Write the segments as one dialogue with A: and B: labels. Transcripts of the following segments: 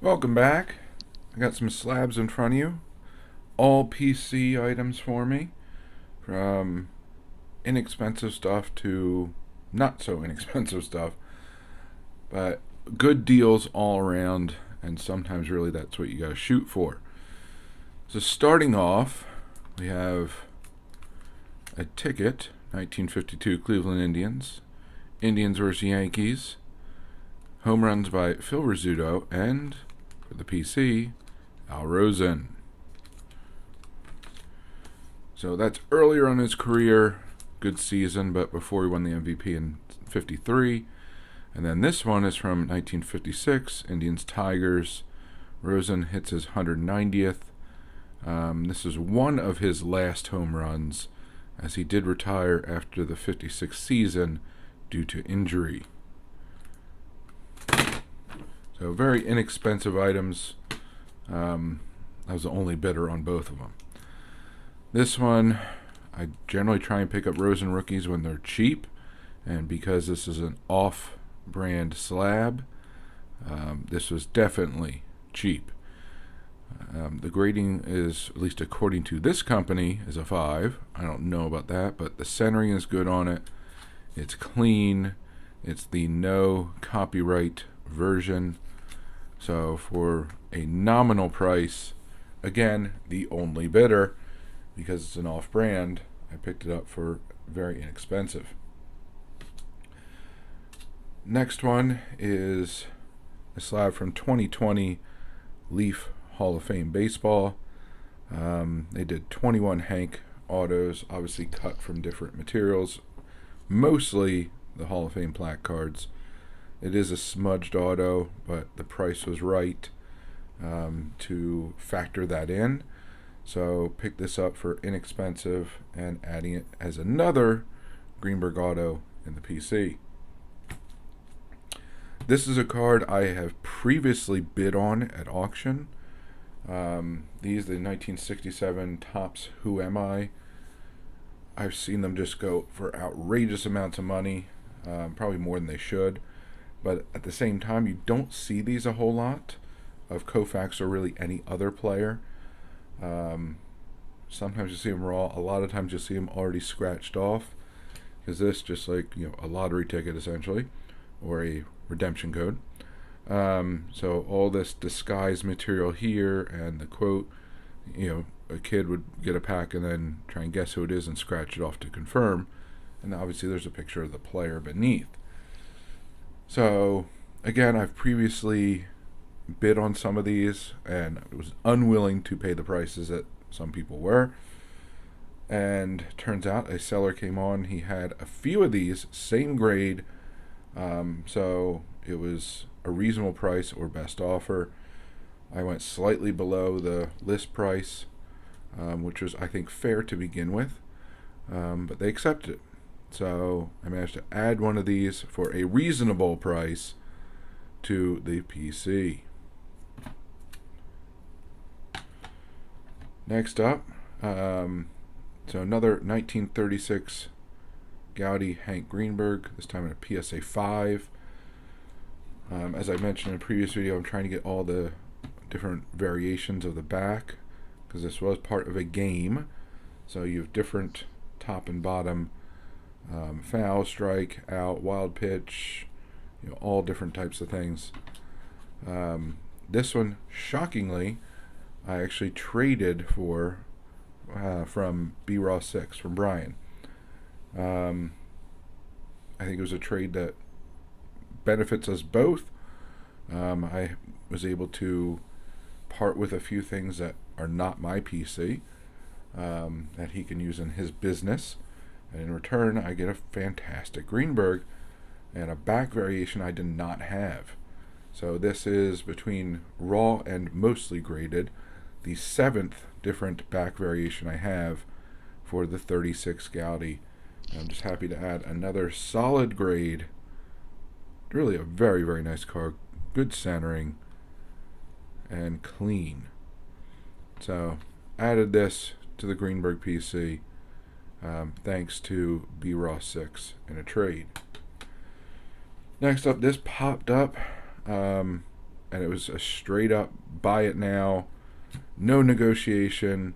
A: Welcome back. I got some slabs in front of you. All PC items for me. From inexpensive stuff to not so inexpensive stuff. But good deals all around, and sometimes really that's what you gotta shoot for. So starting off, we have a ticket, 1952 Cleveland Indians. Indians versus Yankees. Home runs by Phil Rizzuto and, for the PC, Al Rosen. So that's earlier in his career, good season, but before he won the MVP in 53. And then this one is from 1956, Indians Tigers. Rosen hits his 190th. This is one of his last home runs, as he did retire after the 56 season due to injury. So very inexpensive items. I was the only bidder on both of them. This one, I generally try and pick up Rosen rookies when they're cheap, and because this is an off-brand slab, this was definitely cheap. The grading is, at least according to this company, is a 5. I don't know about that, but the centering is good on it. It's clean. It's the no copyright version. So for a nominal price, again, the only bidder, because it's an off-brand, I picked it up for very inexpensive. Next one is a slab from 2020 Leaf Hall of Fame Baseball. They did 21 Hank autos, obviously cut from different materials, mostly the Hall of Fame plaque cards. It is a smudged auto, but the price was right to factor that in. So pick this up for inexpensive and adding it as another Greenberg auto in the PC. This is a card I have previously bid on at auction. These are the 1967 Topps Who Am I. I've seen them just go for outrageous amounts of money, probably more than they should. But at the same time, you don't see these a whole lot of Koufax or really any other player. Sometimes you see them raw. A lot of times you see them already scratched off. Because this, just like a lottery ticket essentially, or a redemption code. So all this disguised material here and the quote, a kid would get a pack and then try and guess who it is and scratch it off to confirm. And obviously there's a picture of the player beneath. So again, I've previously bid on some of these and was unwilling to pay the prices that some people were. And turns out a seller came on. He had a few of these, same grade. So it was a reasonable price or best offer. I went slightly below the list price, which was, I think, fair to begin with. But they accepted it. So I managed to add one of these for a reasonable price to the PC. Next up, so another 1936 Goudey Hank Greenberg, this time in a PSA 5. As I mentioned in a previous video, I'm trying to get all the different variations of the back, because this was part of a game. So you have different top and bottom, foul, strike, out, wild pitch, all different types of things. This one, shockingly, I actually traded for from B-Ross 6 from Brian. I think it was a trade that benefits us both. I was able to part with a few things that are not my PC that he can use in his business. And in return, I get a fantastic Greenberg and a back variation I did not have. So this is, between raw and mostly graded, the 7th different back variation I have for the 36 Goudey. I'm just happy to add another solid grade. Really a very, very nice card. Good centering and clean. So added this to the Greenberg PC thanks to B-Ross 6 in a trade. Next up, this popped up and and it was a straight up buy it now, no negotiation,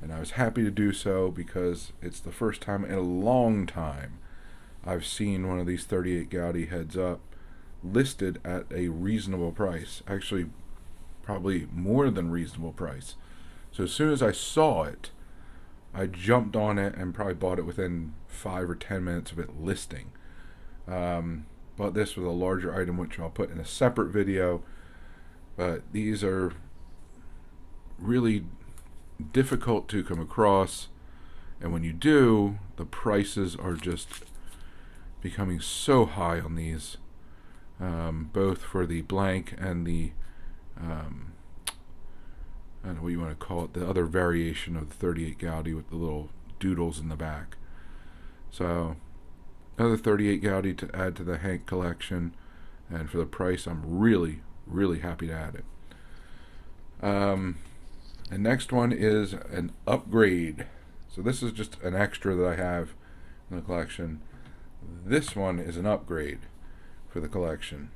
A: and I was happy to do so because it's the first time in a long time I've seen one of these 38 Gaudi heads up listed at a reasonable price. Actually, probably more than reasonable price. So as soon as I saw it, I jumped on it and probably bought it within 5 or 10 minutes of it listing. But this was a larger item, which I'll put in a separate video. But these are really difficult to come across, and when you do, the prices are just becoming so high on these, both for the blank and the I don't know what you want to call it, the other variation of the 38 Gaudi with the little doodles in the back. So another 38 Gaudi to add to the Hank collection, and for the price I'm really happy to add it. The next one is an upgrade. So this is just an extra that I have in the collection. This one is an upgrade for the collection.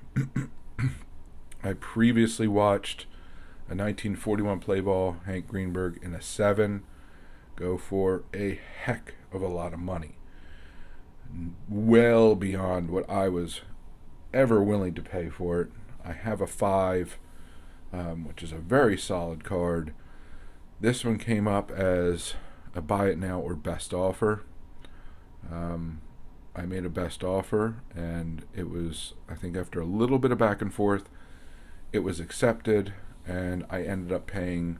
A: I previously watched a 1941 play ball Hank Greenberg in a 7 go for a heck of a lot of money. Well beyond what I was ever willing to pay for it. I have a 5, which is a very solid card. This one came up as a buy it now or best offer. I made a best offer, and it was, I think after a little bit of back and forth, it was accepted, and I ended up paying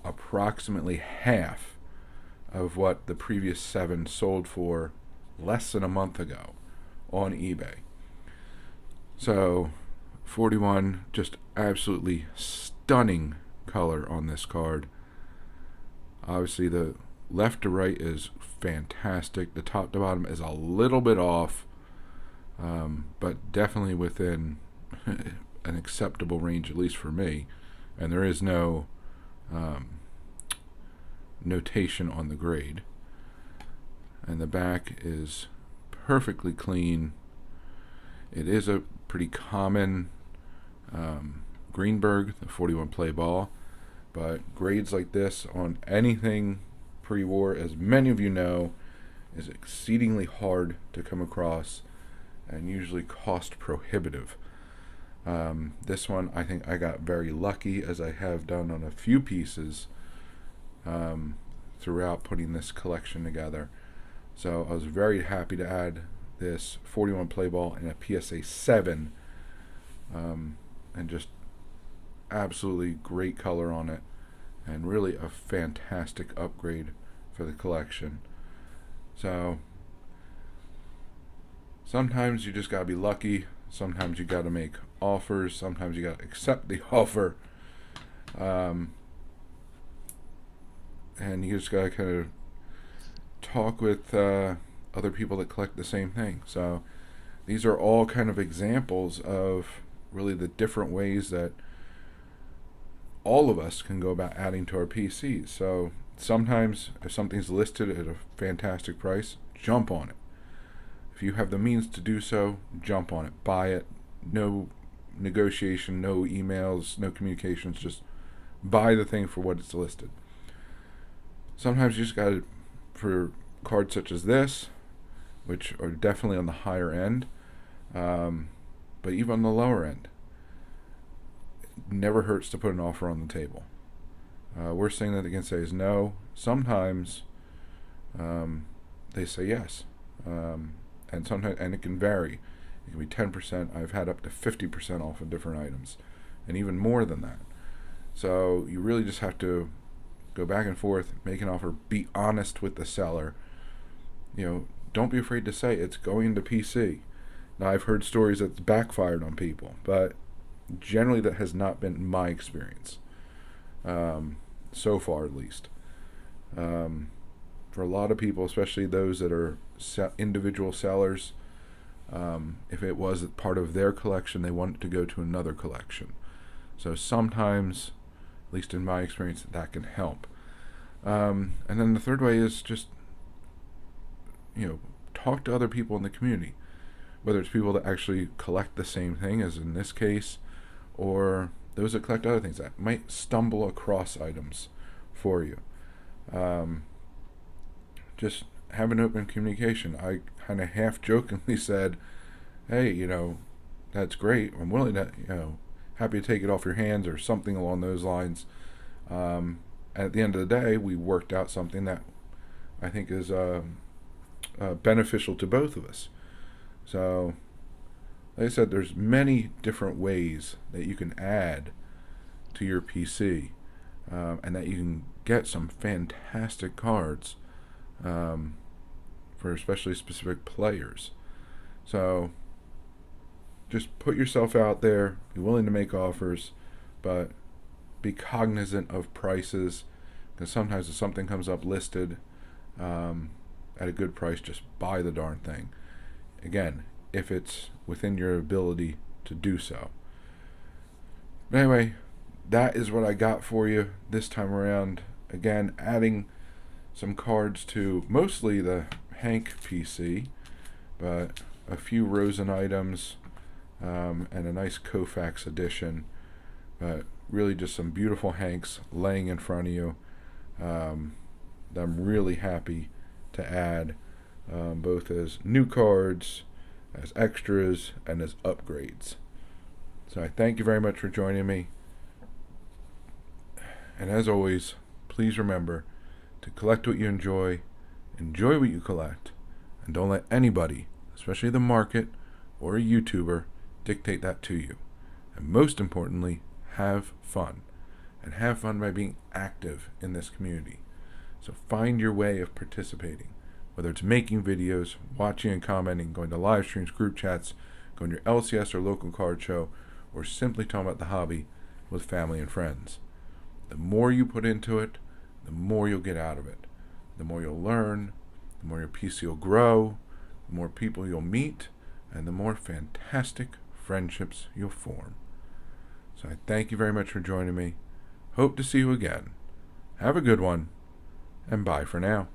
A: approximately half of what the previous 7 sold for less than a month ago on eBay. So 41, just absolutely stunning color on this card. Obviously the left to right is fantastic. The top to bottom is a little bit off, but definitely within an acceptable range, at least for me. And there is no notation on the grade. And the back is perfectly clean. It is a pretty common Greenberg, the 41 play ball, but grades like this on anything pre-war, as many of you know, is exceedingly hard to come across and usually cost prohibitive. This one, I think I got very lucky, as I have done on a few pieces throughout putting this collection together. So I was very happy to add this 41 play ball in a PSA 7, and just absolutely great color on it, and really a fantastic upgrade for the collection. So sometimes you just gotta be lucky, sometimes you gotta make offers, sometimes you gotta accept the offer, and you just gotta kind of talk with other people that collect the same thing. So these are all kind of examples of really the different ways that all of us can go about adding to our PCs. So sometimes if something's listed at a fantastic price, jump on it. If you have the means to do so, jump on it, buy it. No negotiation, no emails, no communications, just buy the thing for what it's listed. Sometimes you just got to, for cards such as this, which are definitely on the higher end, but even on the lower end, it never hurts to put an offer on the table. Worst thing that they can say is no. Sometimes they say yes, and sometimes, and it can vary. It can be 10%. I've had up to 50% off of different items, and even more than that. So you really just have to go back and forth, make an offer, be honest with the seller. Don't be afraid to say it's going to PC. Now, I've heard stories that's backfired on people, but generally that has not been my experience, so far at least. For a lot of people, especially those that are individual sellers, if it was part of their collection, they want it to go to another collection. So sometimes, at least in my experience, that can help. And then the third way is just, talk to other people in the community, whether it's people that actually collect the same thing, as in this case, or those that collect other things that might stumble across items for you. Just have an open communication. I kind of half jokingly said, hey, that's great. I'm willing to, happy to take it off your hands or something along those lines. At the end of the day, we worked out something that I think is beneficial to both of us. So, like I said, there's many different ways that you can add to your PC, and that you can get some fantastic cards for especially specific players. So, just put yourself out there, be willing to make offers, but be cognizant of prices, because sometimes if something comes up listed at a good price, just buy the darn thing. Again, if it's within your ability to do so. But anyway, that is what I got for you this time around. Again, adding some cards to mostly the Hank PC, but a few Rosen items, and a nice Koufax edition. But really just some beautiful Hanks laying in front of you that I'm really happy to add, both as new cards, as extras, and as upgrades. So I thank you very much for joining me. And as always, please remember to collect what you enjoy what you collect, and don't let anybody, especially the market or a YouTuber, dictate that to you. And most importantly, have fun. And have fun by being active in this community. So find your way of participating, whether it's making videos, watching and commenting, going to live streams, group chats, going to your LCS or local card show, or simply talking about the hobby with family and friends. The more you put into it, the more you'll get out of it. The more you'll learn, the more your PC will grow, the more people you'll meet, and the more fantastic friendships you'll form. So I thank you very much for joining me. Hope to see you again. Have a good one, and bye for now.